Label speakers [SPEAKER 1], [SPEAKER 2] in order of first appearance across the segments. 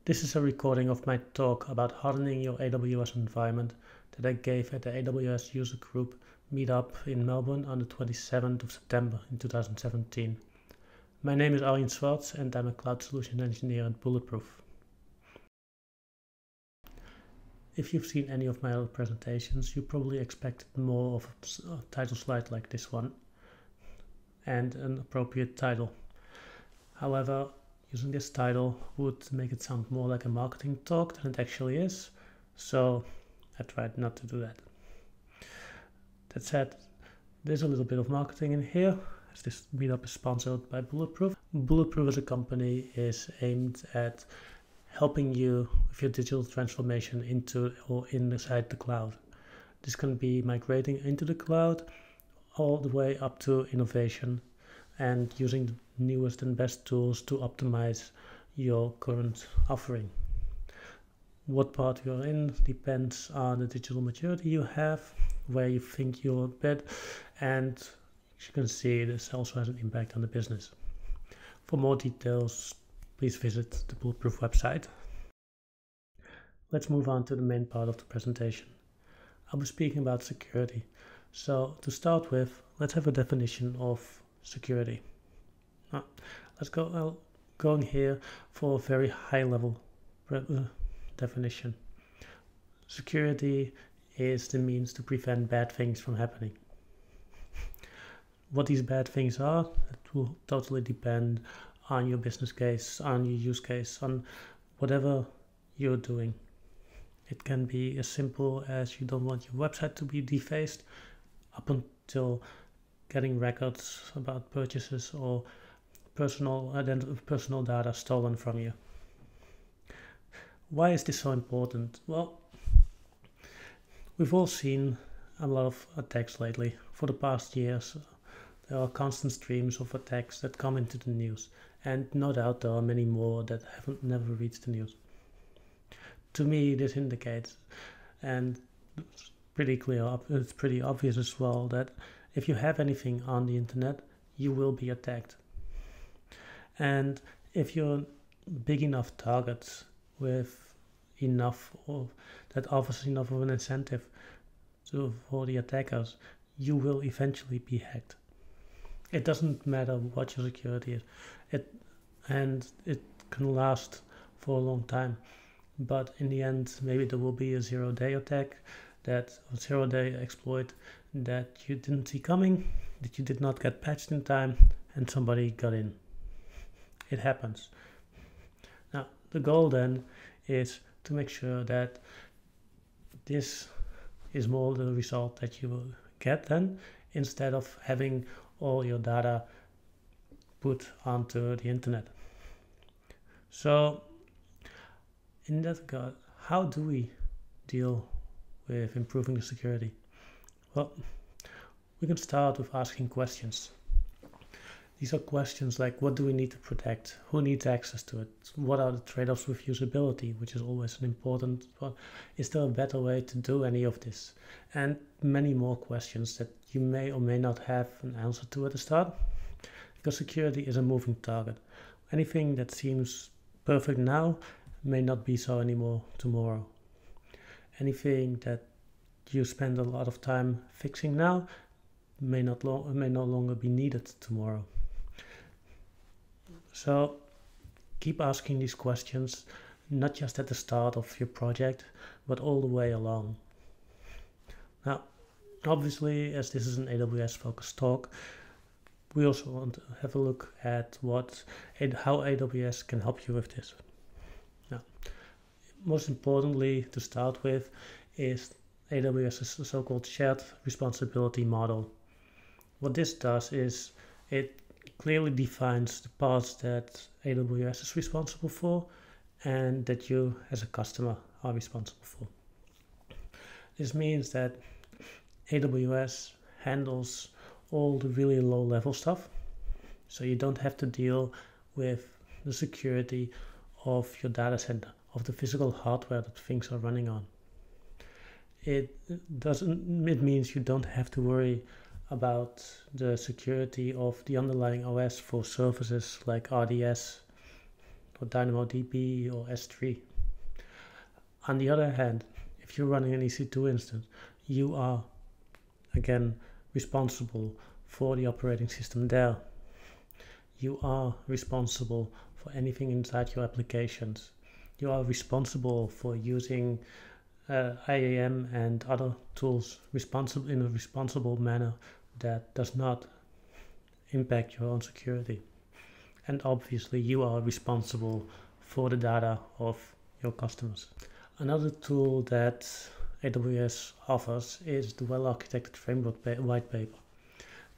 [SPEAKER 1] This is a recording of my talk about hardening your AWS environment that I gave at the AWS User Group meetup in Melbourne on the 27th of September in 2017. My name is Arjen Swartz and I'm a Cloud Solution Engineer at Bulletproof. If you've seen any of my other presentations, you probably expected more of a title slide like this one and an appropriate title. However, using this title would make it sound more like a marketing talk than it actually is, so I tried not to do that. That said, there's a little bit of marketing in here, as this meetup is sponsored by Bulletproof. Bulletproof as a company is aimed at helping you with your digital transformation into or inside the cloud. This can be migrating into the cloud all the way up to innovation and using the newest and best tools to optimize your current offering. What part you're in depends on the digital maturity you have, where you think you're a bit, and as you can see, this also has an impact on the business. For more details, please visit the Bulletproof website. Let's move on to the main part of the presentation. I'll be speaking about security. So to start with, let's have a definition of security. Let's go going here for a very high level definition. Security is the means to prevent bad things from happening. What these bad things are, it will totally depend on your business case, on your use case, on whatever you're doing. It can be as simple as you don't want your website to be defaced, up until getting records about purchases or personal data stolen from you. Why is this so important? Well, we've all seen a lot of attacks lately. For the past years, there are constant streams of attacks that come into the news, and no doubt there are many more that haven't never reached the news. To me, this indicates, and it's pretty clear, it's pretty obvious as well, that if you have anything on the internet, you will be attacked. And if you're big enough targets with enough, or that offers enough of an incentive for the attackers, you will eventually be hacked. It doesn't matter what your security is, it can last for a long time. But in the end, maybe there will be a zero-day attack, that zero-day exploit that you didn't see coming, that you did not get patched in time, and somebody got in. It happens. Now, the goal then is to make sure that this is more the result that you will get then, instead of having all your data put onto the internet. So, in that regard, how do we deal with improving the security? Well, we can start with asking questions. These are questions like, what do we need to protect? Who needs access to it? What are the trade-offs with usability, which is always an important one? Is there a better way to do any of this? And many more questions that you may or may not have an answer to at the start, because security is a moving target. Anything that seems perfect now may not be so anymore tomorrow. Anything that you spend a lot of time fixing now may no longer be needed tomorrow. So keep asking these questions, not just at the start of your project, but all the way along. Now, obviously, as this is an AWS focused talk, we also want to have a look at how AWS can help you with this. Now, most importantly, to start with, is AWS's so-called shared responsibility model. What this does is it clearly defines the parts that AWS is responsible for and that you as a customer are responsible for. This means that AWS handles all the really low level stuff, so you don't have to deal with the security of your data center, of the physical hardware that things are running on. It means you don't have to worry about the security of the underlying OS for services like RDS for DynamoDB or S3. On the other hand, if you're running an EC2 instance, you are again responsible for the operating system there. You are responsible for anything inside your applications. You are responsible for using IAM and other tools in a responsible manner that does not impact your own security. And obviously you are responsible for the data of your customers. Another tool that AWS offers is the well-architected framework whitepaper.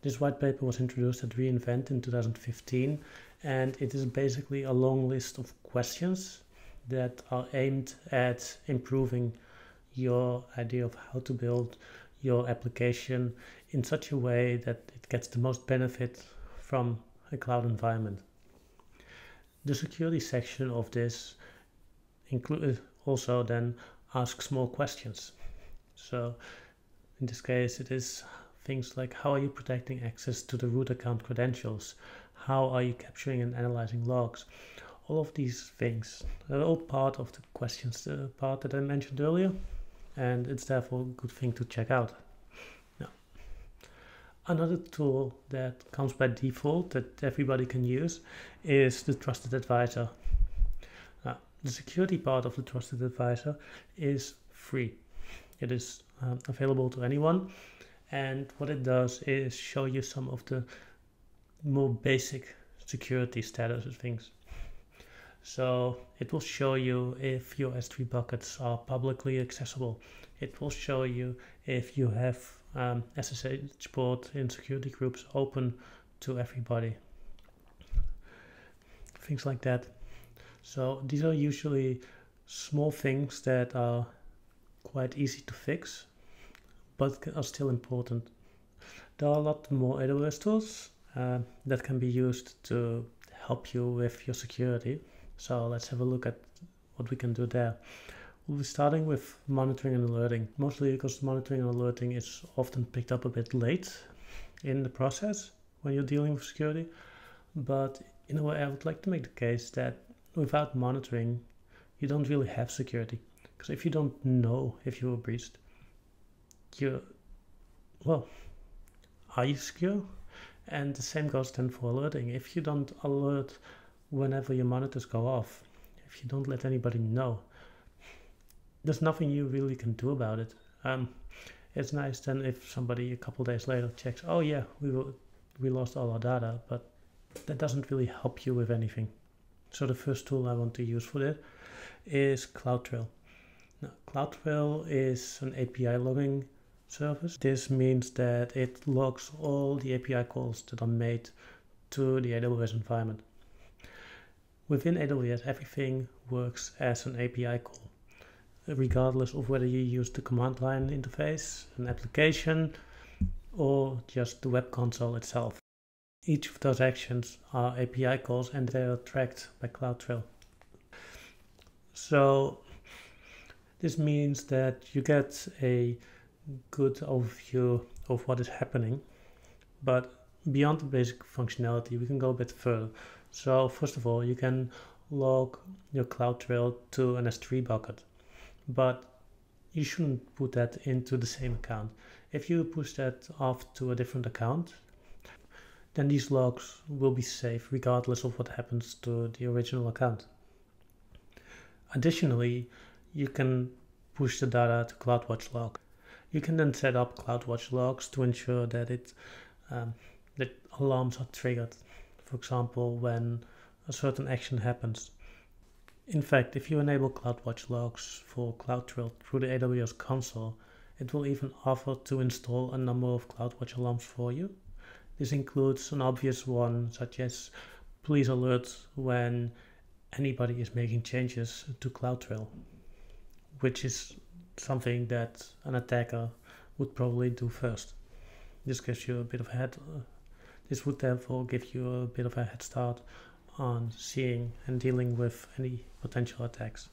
[SPEAKER 1] This whitepaper was introduced at reInvent in 2015, and it is basically a long list of questions that are aimed at improving your idea of how to build your application in such a way that it gets the most benefit from a cloud environment. The security section of this also then asks more questions. So in this case it is things like, how are you protecting access to the root account credentials? How are you capturing and analyzing logs? All of these things are all part of the questions part that I mentioned earlier, and it's therefore a good thing to check out. Now, another tool that comes by default that everybody can use is the Trusted Advisor. The security part of the Trusted Advisor is free. It is available to anyone, and what it does is show you some of the more basic security status of things. So it will show you if your S3 buckets are publicly accessible. It will show you if you have SSH port in security groups open to everybody. Things like that. So these are usually small things that are quite easy to fix, but are still important. There are a lot more AWS tools that can be used to help you with your security. So let's have a look at what we can do there. We'll be starting with monitoring and alerting, mostly because monitoring and alerting is often picked up a bit late in the process when you're dealing with security. But in a way, I would like to make the case that without monitoring, you don't really have security. Because if you don't know if you were breached, are you secure? And the same goes then for alerting. If you don't alert whenever your monitors go off, if you don't let anybody know, there's nothing you really can do about it. It's nice then if somebody a couple days later checks, oh yeah, we lost all our data, but that doesn't really help you with anything. So the first tool I want to use for that is CloudTrail. Now, CloudTrail is an API logging service. This means that it logs all the API calls that are made to the AWS environment. Within AWS, everything works as an API call, regardless of whether you use the command line interface, an application, or just the web console itself. Each of those actions are API calls and they are tracked by CloudTrail. So this means that you get a good overview of what is happening, but beyond the basic functionality, we can go a bit further. So first of all, you can log your CloudTrail to an S3 bucket, but you shouldn't put that into the same account. If you push that off to a different account, then these logs will be safe regardless of what happens to the original account. Additionally, you can push the data to CloudWatch Logs. You can then set up CloudWatch Logs to ensure that that alarms are triggered. For example, when a certain action happens. In fact, if you enable CloudWatch Logs for CloudTrail through the AWS console, it will even offer to install a number of CloudWatch alarms for you. This includes an obvious one, such as please alert when anybody is making changes to CloudTrail, which is something that an attacker would probably do first. This gives you a bit of this would therefore give you a bit of a head start on seeing and dealing with any potential attacks.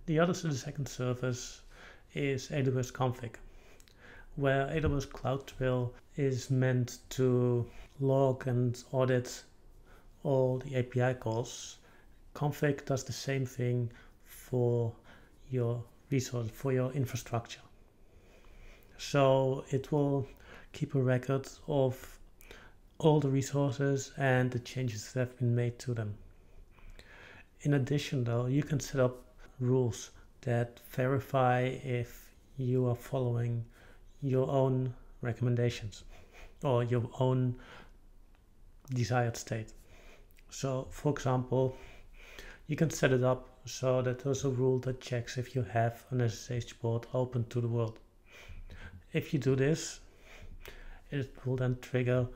[SPEAKER 1] The second service is AWS Config, where AWS CloudTrail is meant to log and audit all the API calls config does the same thing for your resource, for your infrastructure. So it will keep a record of all the resources and the changes that have been made to them. In addition though, you can set up rules that verify if you are following your own recommendations or your own desired state. So for example, you can set it up so that there's a rule that checks if you have an SSH port open to the world. If you do this, it will then trigger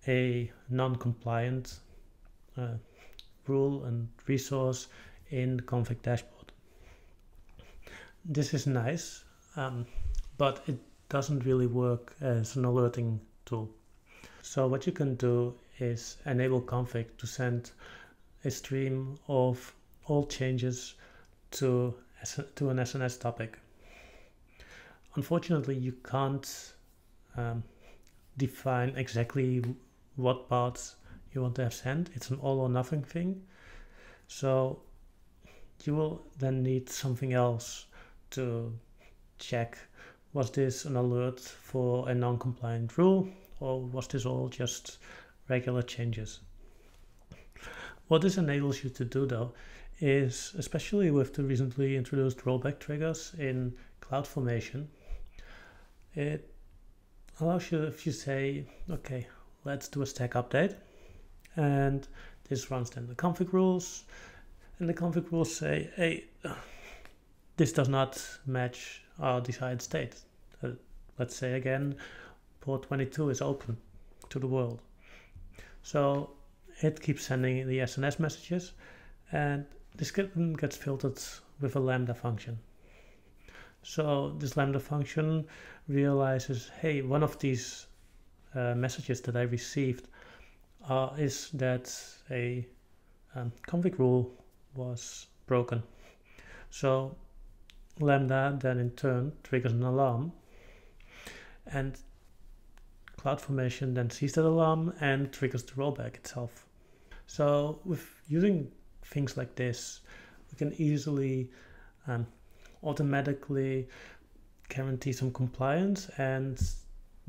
[SPEAKER 1] a non-compliant rule and resource in the config dashboard. This is nice, but it doesn't really work as an alerting tool. So what you can do is enable config to send a stream of all changes to an SNS topic. Unfortunately, you can't define exactly what parts you want to have sent. It's an all or nothing thing. So you will then need something else to check, was this an alert for a non-compliant rule, or was this all just regular changes? What this enables you to do though is, especially with the recently introduced rollback triggers in CloudFormation, it allows you, if you say, okay, let's do a stack update, and this runs then the config rules, and the config rules say, hey, this does not match our desired state. Let's say again, port 22 is open to the world. So it keeps sending the SNS messages, and this gets filtered with a Lambda function. So this Lambda function realizes, hey, one of these messages that I received is that a config rule was broken. So Lambda then in turn triggers an alarm, and CloudFormation then sees that alarm and triggers the rollback itself. So with using things like this, we can easily automatically guarantee some compliance and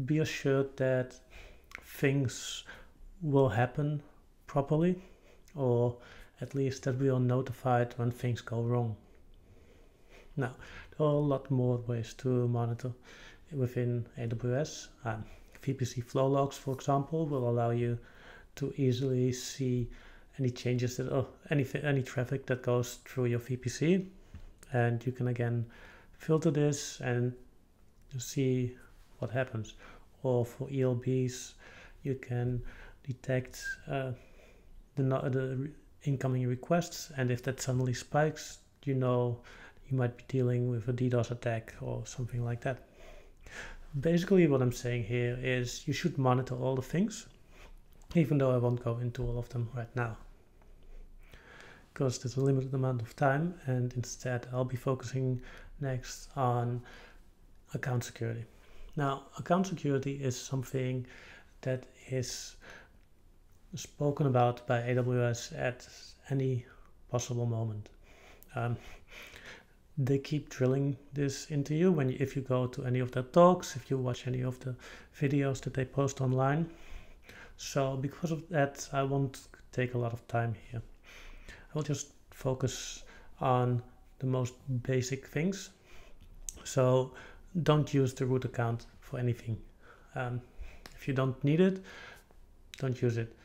[SPEAKER 1] be assured that things will happen properly, or at least that we are notified when things go wrong. Now, there are a lot more ways to monitor within AWS. VPC flow logs, for example, will allow you to easily see any changes that, or any traffic that goes through your VPC, and you can again filter this and see what happens. Or for ELBs, you can detect the incoming requests, and if that suddenly spikes, you know you might be dealing with a DDoS attack or something like that. Basically what I'm saying here is you should monitor all the things, even though I won't go into all of them right now, because there's a limited amount of time, and instead I'll be focusing next on account security. Now, account security is something that is spoken about by AWS at any possible moment. They keep drilling this into you if you go to any of their talks, if you watch any of the videos that they post online. So because of that, I won't take a lot of time here. I will just focus on the most basic things. So don't use the root account for anything. If you don't need it, don't use it.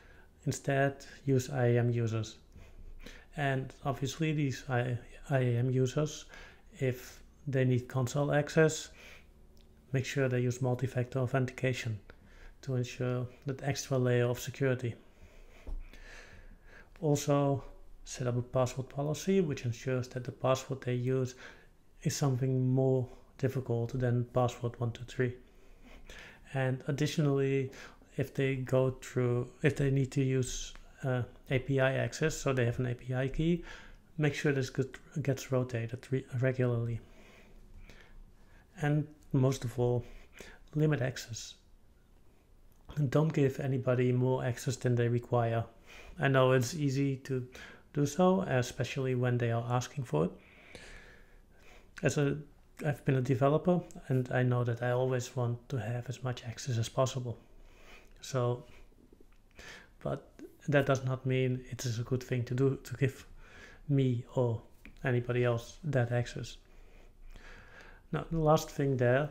[SPEAKER 1] Instead, use IAM users. And obviously these IAM users, if they need console access, make sure they use multi-factor authentication to ensure that extra layer of security. Also, set up a password policy which ensures that the password they use is something more difficult than password 123. And additionally, if they need to use API access, so they have an API key, make sure this gets rotated regularly. And most of all, limit access. And don't give anybody more access than they require. I know it's easy to do so, especially when they are asking for it. I've been a developer, and I know that I always want to have as much access as possible. So, but that does not mean it is a good thing to do to give me or anybody else that access. Now, the last thing there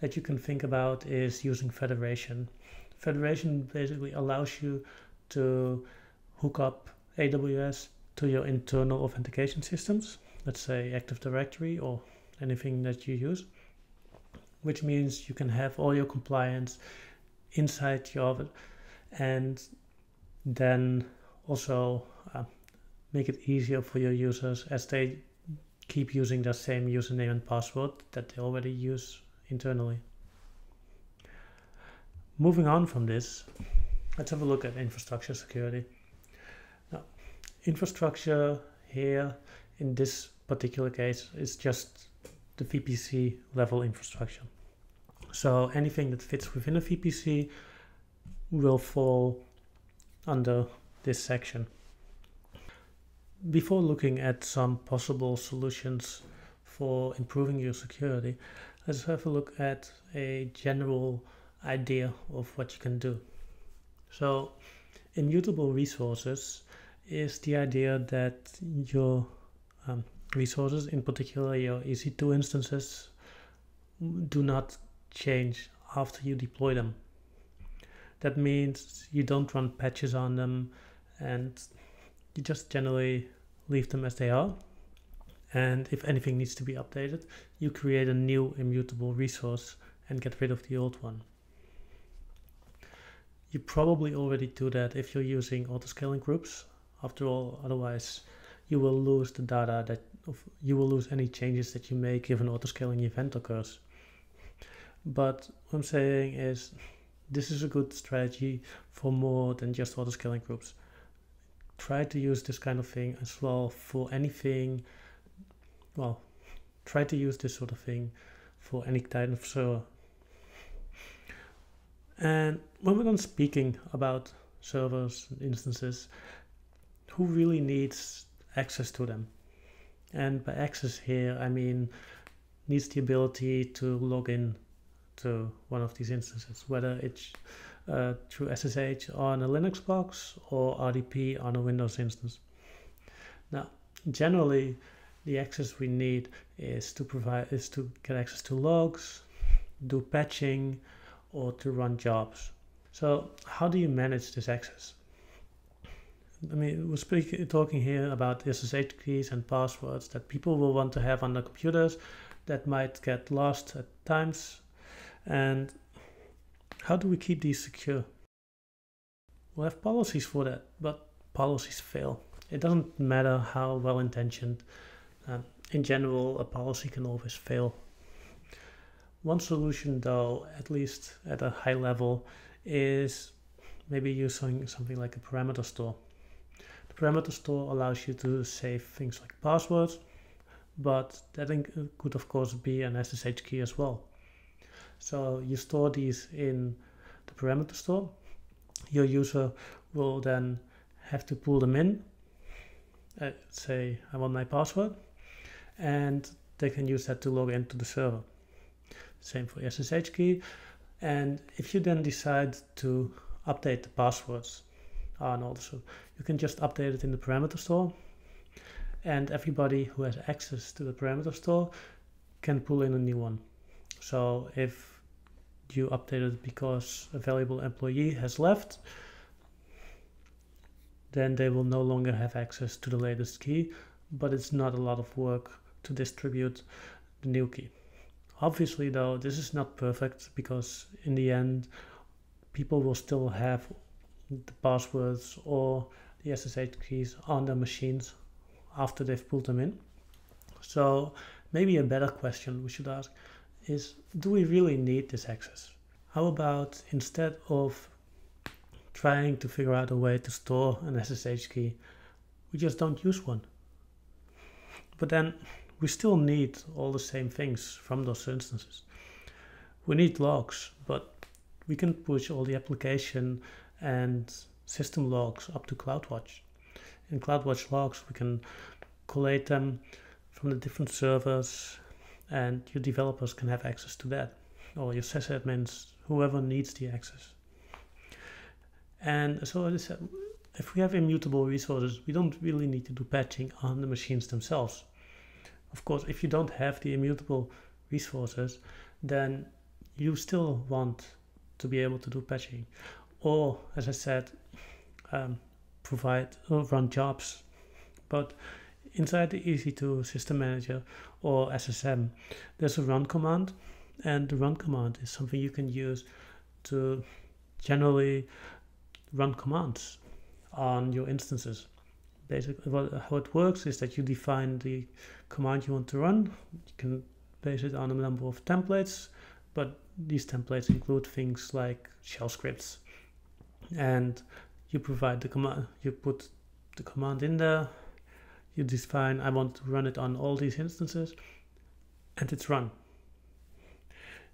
[SPEAKER 1] that you can think about is using federation. Federation basically allows you to hook up AWS to your internal authentication systems, let's say Active Directory or anything that you use, which means you can have all your compliance inside your, and then also make it easier for your users as they keep using the same username and password that they already use internally. Moving on from this, let's have a look at infrastructure security. Now, infrastructure here in this particular case is just the VPC level infrastructure. So anything that fits within a VPC will fall under this section. Before looking at some possible solutions for improving your security, let's have a look at a general idea of what you can do. So immutable resources is the idea that your resources, in particular your EC2 instances, do not change after you deploy them. That means you don't run patches on them, and you just generally leave them as they are. And if anything needs to be updated, you create a new immutable resource and get rid of the old one. You probably already do that if you're using autoscaling groups. After all, otherwise you will lose the data that you will lose any changes that you make if an autoscaling event occurs. But what I'm saying is this is a good strategy for more than just autoscaling groups. Try to use this kind of thing as well for anything. Well, try to use this sort of thing for any kind of server. And when we're done speaking about servers and instances, who really needs access to them? And by access here, I mean needs the ability to log in to one of these instances, whether it's through SSH on a Linux box or RDP on a Windows instance. Now, generally, the access we need is to get access to logs, do patching, or to run jobs. So how do you manage this access? I mean, we're talking here about SSH keys and passwords that people will want to have on their computers that might get lost at times. And how do we keep these secure? We'll have policies for that, but policies fail. It doesn't matter how well intentioned. In general, a policy can always fail. One solution, though, at least at a high level, is maybe using something like a parameter store. The parameter store allows you to save things like passwords, but that could of course be an SSH key as well. So you store these in the parameter store. Your user will then have to pull them in. Say I want my password, and they can use that to log into the server. Same for SSH key. And if you then decide to update the passwords, and also you can just update it in the parameter store, and everybody who has access to the parameter store can pull in a new one. So if you update it because a valuable employee has left, then they will no longer have access to the latest key, but it's not a lot of work to distribute the new key. Obviously, though, this is not perfect because in the end, people will still have the passwords or the SSH keys on their machines after they've pulled them in. So maybe a better question we should ask is, do we really need this access? How about instead of trying to figure out a way to store an SSH key, we just don't use one? But then we still need all the same things from those instances. We need logs, but we can push all the application and system logs up to CloudWatch. in CloudWatch Logs, we can collate them from the different servers, and your developers can have access to that, or your sysadmins, whoever needs the access. And so if we have immutable resources, we don't really need to do patching on the machines themselves. Of course, if you don't have the immutable resources, then you still want to be able to do patching, or, as I said, run jobs. But inside the EC2 System Manager or SSM, there's a run command, and the run command is something you can use to generally run commands on your instances. Basically, how it works is that you define the command you want to run. You can base it on a number of templates, but these templates include things like shell scripts. And you provide the command, you put the command in there, you define, I want to run it on all these instances, and it's run.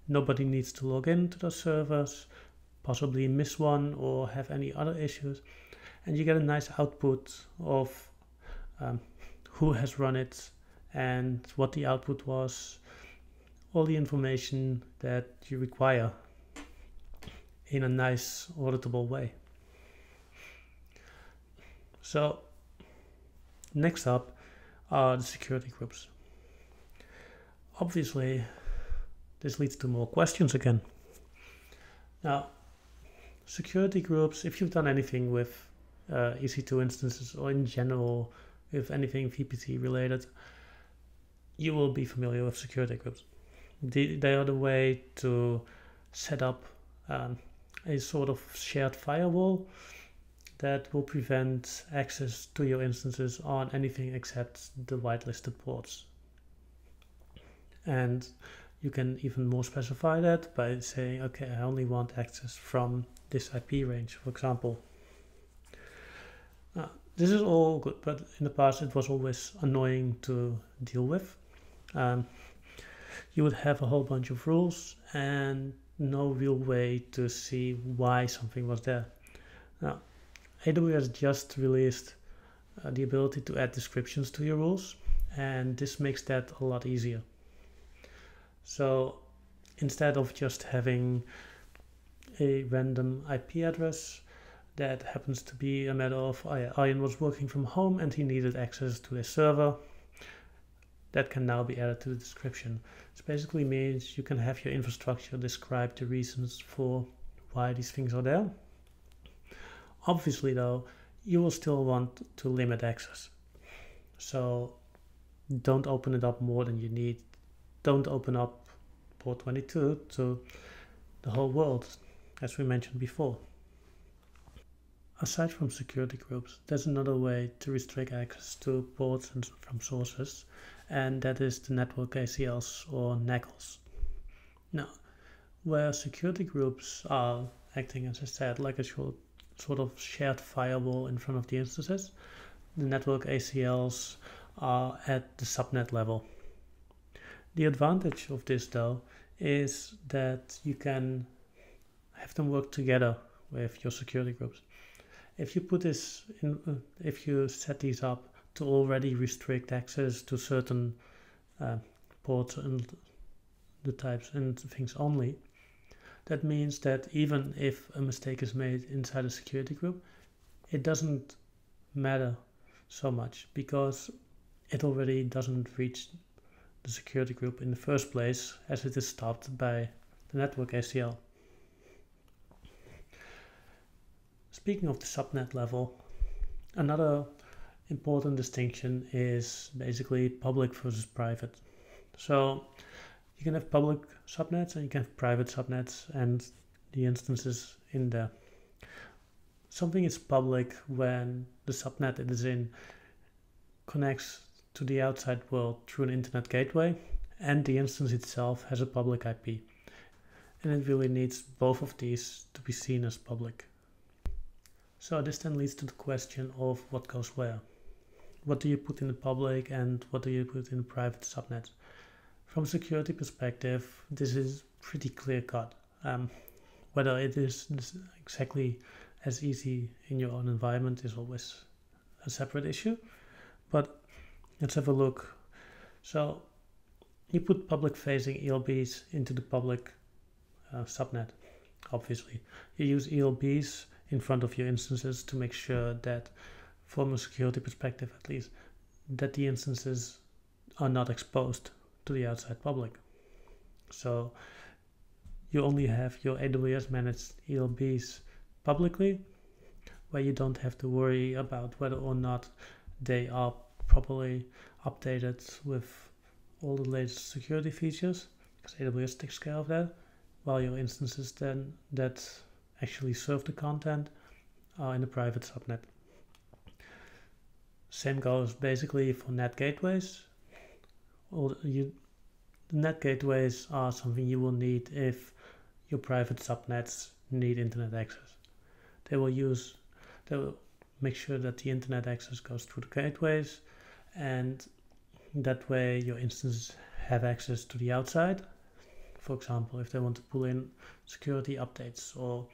[SPEAKER 1] Nobody needs to log in to those servers, possibly miss one or have any other issues, and you get a nice output of who has run it and what the output was, all the information that you require in a nice auditable way. So next up are the security groups. Obviously, this leads to more questions again. Now, security groups, if you've done anything with EC2 instances or in general with anything VPC related, you will be familiar with security groups. They are the way to set up a sort of shared firewall that will prevent access to your instances on anything except the whitelisted ports. And you can even more specify that by saying, okay, I only want access from this IP range, for example. This is all good, but in the past it was always annoying to deal with. You would have a whole bunch of rules and no real way to see why something was there. Now, AWS just released the ability to add descriptions to your rules, and this makes that a lot easier. So instead of just having a random IP address that happens to be a matter of Ian was working from home and he needed access to a server, that can now be added to the description. This basically means you can have your infrastructure describe the reasons for why these things are there. Obviously though, you will still want to limit access. So don't open it up more than you need. Don't open up port 22 to the whole world, as we mentioned before. Aside from security groups, there's another way to restrict access to ports and from sources, and that is the network ACLs or NACLs. Now, where security groups are acting, as I said, like a sort of shared firewall in front of the instances, the network ACLs are at the subnet level. The advantage of this, though, is that you can have them work together with your security groups. If you put this in, if you set these up to already restrict access to certain ports and the types and things only, that means that even if a mistake is made inside a security group, it doesn't matter so much because it already doesn't reach the security group in the first place, as it is stopped by the network ACL. Speaking of the subnet level, another important distinction is basically public versus private. So you can have public subnets and you can have private subnets and the instances in there. Something is public when the subnet it is in connects to the outside world through an internet gateway, and the instance itself has a public IP. And it really needs both of these to be seen as public. So this then leads to the question of what goes where. What do you put in the public and what do you put in the private subnets? From a security perspective, this is pretty clear cut. Whether it is exactly as easy in your own environment is always a separate issue, but let's have a look. So you put public facing ELBs into the public subnet. Obviously you use ELBs in front of your instances to make sure that, from a security perspective at least, that the instances are not exposed to the outside public. So you only have your AWS managed ELBs publicly, where you don't have to worry about whether or not they are properly updated with all the latest security features, because AWS takes care of that, while your instances then that actually serve the content are in a private subnet. Same goes basically for NAT gateways. The NAT gateways are something you will need if your private subnets need internet access. They will make sure that the internet access goes through the gateways, and that way your instances have access to the outside. For example, if they want to pull in security updates or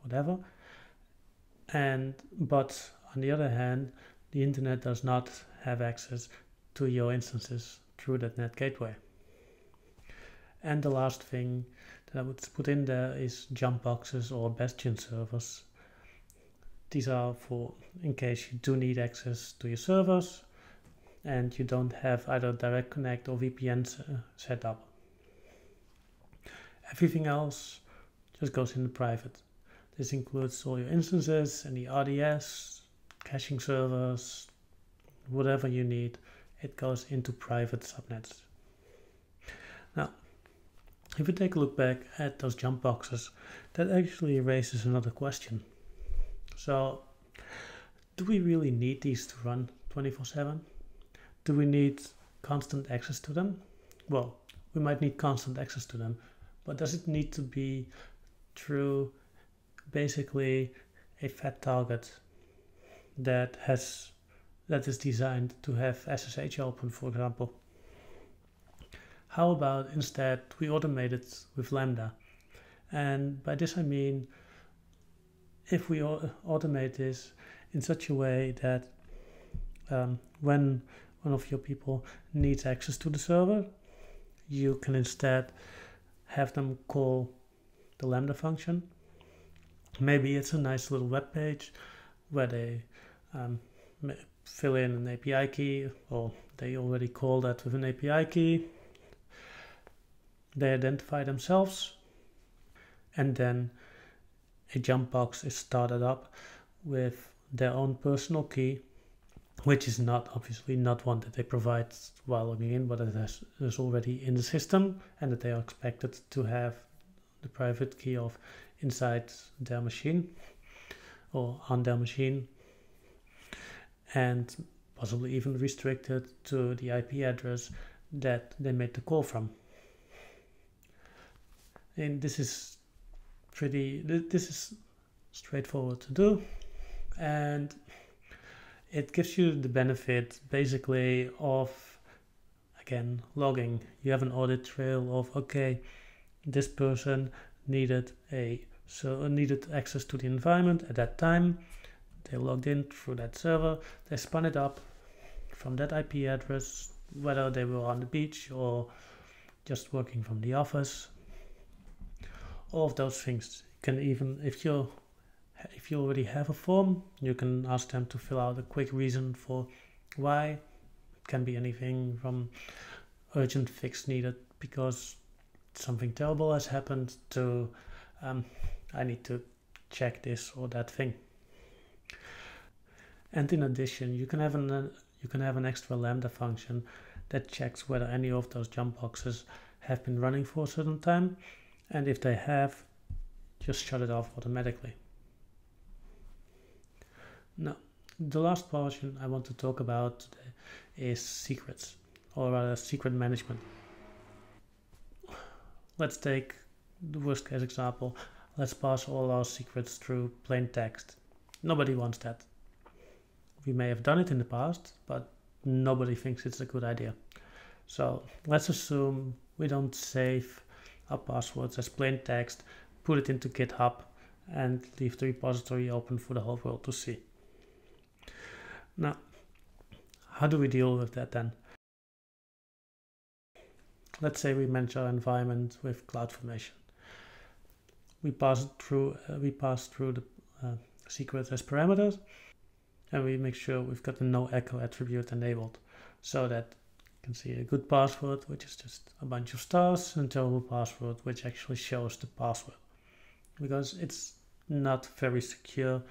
[SPEAKER 1] whatever. But on the other hand, the internet does not have access to your instances through that NAT gateway. And the last thing that I would put in there is jump boxes or bastion servers. These are for in case you do need access to your servers and you don't have either direct connect or VPN set up. Everything else just goes in the private. This includes all your instances and the RDS, caching servers, whatever you need. It goes into private subnets. Now, if we take a look back at those jump boxes, that actually raises another question. So, do we really need these to run 24/7? Do we need constant access to them? Well, we might need constant access to them, but does it need to be through basically a fat target that is designed to have SSH open, for example? How about instead we automate it with Lambda? And by this I mean, if we automate this in such a way that when one of your people needs access to the server, you can instead have them call the Lambda function. Maybe it's a nice little web page where they fill in an API key, or they already call that with an API key. They identify themselves, and then a jump box is started up with their own personal key, which is obviously not one that they provide while logging in, but it is already in the system, and that they are expected to have the private key of inside their machine or on their machine, and possibly even restricted to the IP address that they made the call from. And this is straightforward to do, and it gives you the benefit basically of, again, logging. You have an audit trail of, okay, this person needed access to the environment at that time. They logged in through that server, they spun it up from that IP address, whether they were on the beach or just working from the office. All of those things. You can even, if you already have a form, you can ask them to fill out a quick reason for why. It can be anything from urgent fix needed because something terrible has happened to I need to check this or that thing. And in addition, you can have an extra Lambda function that checks whether any of those jump boxes have been running for a certain time, and if they have, just shut it off automatically. Now, the last portion I want to talk about today is secrets, or rather secret management. Let's take the worst case example. Let's pass all our secrets through plain text. Nobody wants that. We may have done it in the past, but nobody thinks it's a good idea. So let's assume we don't save our passwords as plain text, put it into GitHub, and leave the repository open for the whole world to see. Now, how do we deal with that then? Let's say we manage our environment with CloudFormation. We pass through the secrets as parameters, and we make sure we've got the no echo attribute enabled, so that you can see a good password, which is just a bunch of stars, and terrible password, which actually shows the password, because it's not very secure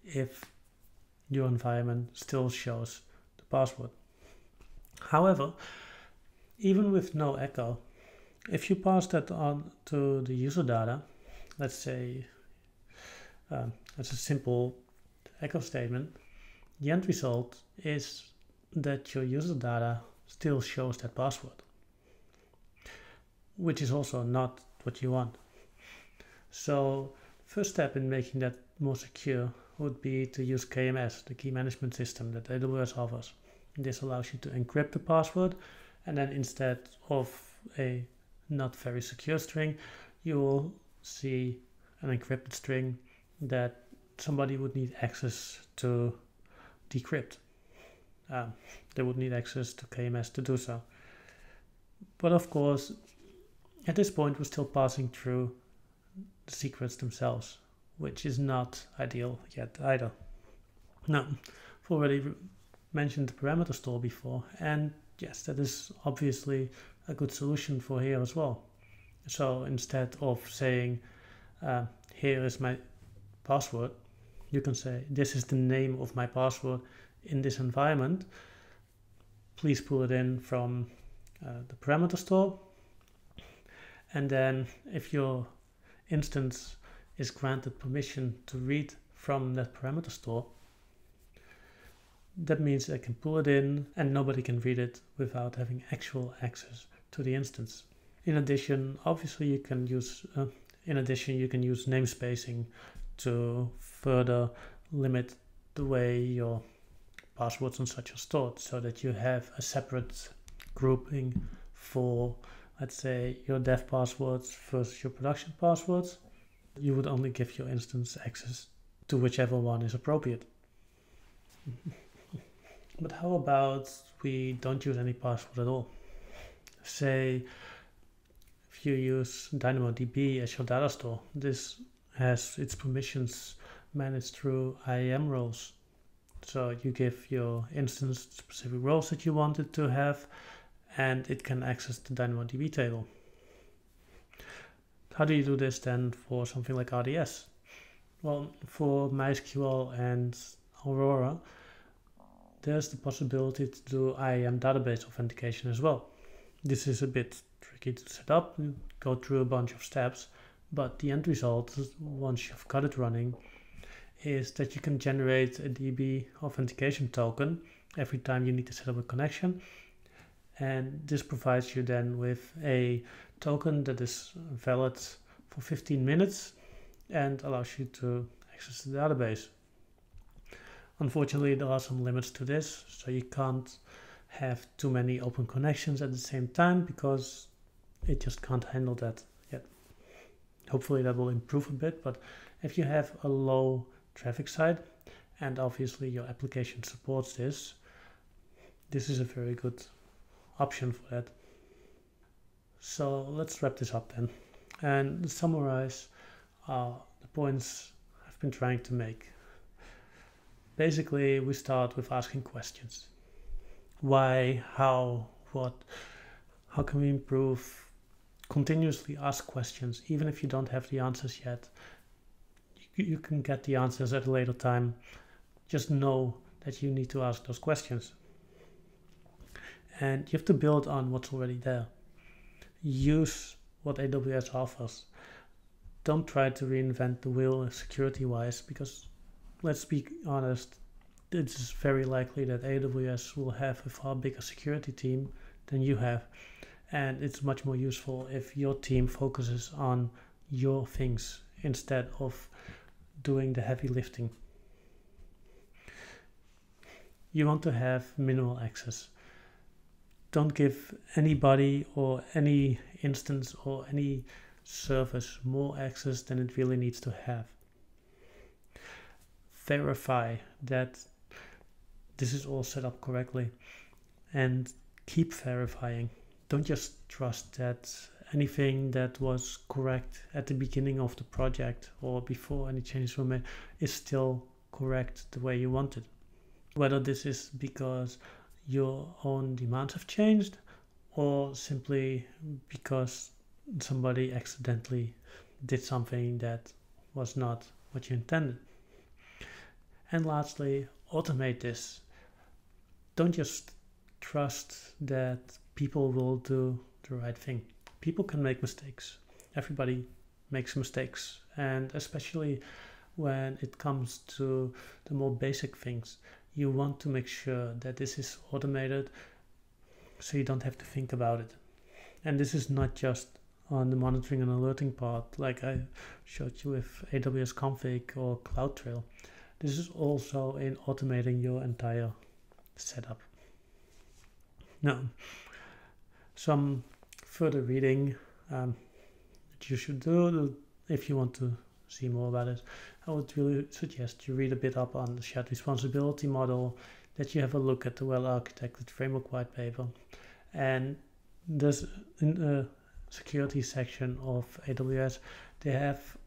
[SPEAKER 1] if your environment still shows the password. However, even with no echo, if you pass that on to the user data, let's say it's a simple echo statement, the end result is that your user data still shows that password, which is also not what you want. So first step in making that more secure would be to use KMS, the key management system that AWS offers. This allows you to encrypt the password, and then instead of a not very secure string, you will see an encrypted string that somebody would need access to decrypt. They would need access to KMS to do so. But of course, at this point, we're still passing through the secrets themselves, which is not ideal yet either. Now, I've already mentioned the parameter store before, and yes, that is obviously a good solution for here as well. So instead of saying, here is my password, you can say, this is the name of my password in this environment. Please pull it in from the parameter store. And then if your instance is granted permission to read from that parameter store, that means I can pull it in and nobody can read it without having actual access to the instance. In addition, obviously you can use namespacing to further limit the way your passwords and such are stored, so that you have a separate grouping for, let's say, your dev passwords versus your production passwords. You would only give your instance access to whichever one is appropriate. But how about we don't use any password at all? Say if you use DynamoDB as your data store, this has its permissions managed through IAM roles. So you give your instance specific roles that you want it to have, and it can access the DynamoDB table. How do you do this then for something like RDS? Well, for MySQL and Aurora, there's the possibility to do IAM database authentication as well. This is a bit tricky to set up, go through a bunch of steps, but the end result, once you've got it running, is that you can generate a DB authentication token every time you need to set up a connection. And this provides you then with a token that is valid for 15 minutes and allows you to access the database. Unfortunately, there are some limits to this, so you can't have too many open connections at the same time because it just can't handle that yet. Hopefully that will improve a bit, but if you have a low traffic side, and obviously your application supports this, this is a very good option for that. So let's wrap this up then and summarize the points I've been trying to make. Basically, we start with asking questions. Why, how, what, how can we improve? Continuously ask questions, even if you don't have the answers yet. You can get the answers at a later time. Just know that you need to ask those questions. And you have to build on what's already there. Use what AWS offers. Don't try to reinvent the wheel security-wise, because let's be honest, it's very likely that AWS will have a far bigger security team than you have. And it's much more useful if your team focuses on your things instead of doing the heavy lifting. You want to have minimal access. Don't give anybody or any instance or any service more access than it really needs to have. Verify that this is all set up correctly. And keep verifying. Don't just trust that anything that was correct at the beginning of the project or before any changes were made is still correct the way you want it. Whether this is because your own demands have changed or simply because somebody accidentally did something that was not what you intended. And lastly, automate this. Don't just trust that people will do the right thing. People can make mistakes. Everybody makes mistakes, and especially when it comes to the more basic things, you want to make sure that this is automated so you don't have to think about it. And this is not just on the monitoring and alerting part like I showed you with AWS Config or CloudTrail. This is also in automating your entire setup. Now, some further reading that you should do if you want to see more about it. I would really suggest you read a bit up on the shared responsibility model, that you have a look at the well-architected framework white paper, and there's in the security section of AWS, they have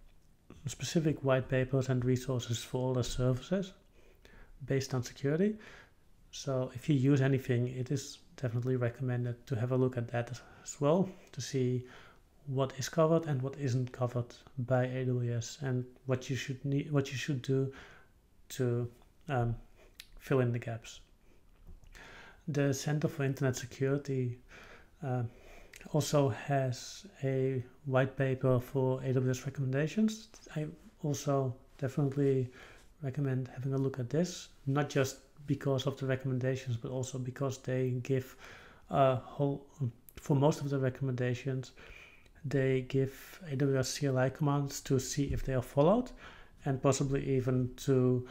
[SPEAKER 1] specific white papers and resources for all the services based on security. So if you use anything, it is definitely recommended to have a look at that as well, to see what is covered and what isn't covered by AWS, and what you should do to fill in the gaps. The Center for Internet Security also has a white paper for AWS recommendations. I also definitely recommend having a look at this, not just because of the recommendations, but also because they give for most of the recommendations, they give AWS CLI commands to see if they are followed, and possibly even to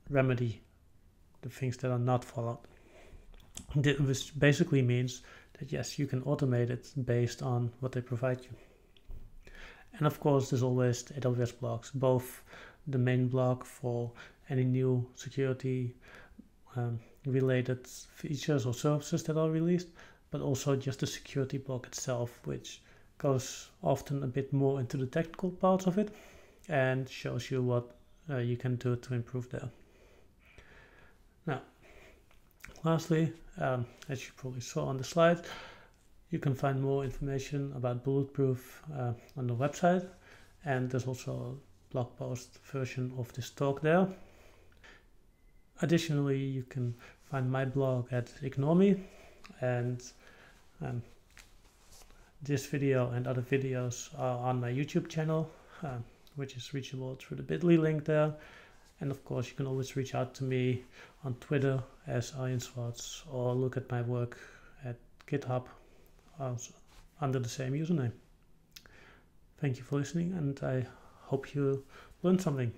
[SPEAKER 1] remedy the things that are not followed. This basically means that yes, you can automate it based on what they provide you. And of course, there's always the AWS blogs, both the main blog for any new security related features or services that are released, but also just the security blog itself, which goes often a bit more into the technical parts of it and shows you what you can do to improve there. Now, lastly, as you probably saw on the slide, you can find more information about Bulletproof on the website, and there's also a blog post version of this talk there. Additionally, you can find my blog at Ignore Me, and this video and other videos are on my YouTube channel, which is reachable through the bit.ly link there. And of course, you can always reach out to me on Twitter as Arjen Swartz, or look at my work at GitHub under the same username. Thank you for listening, and I hope you learned something.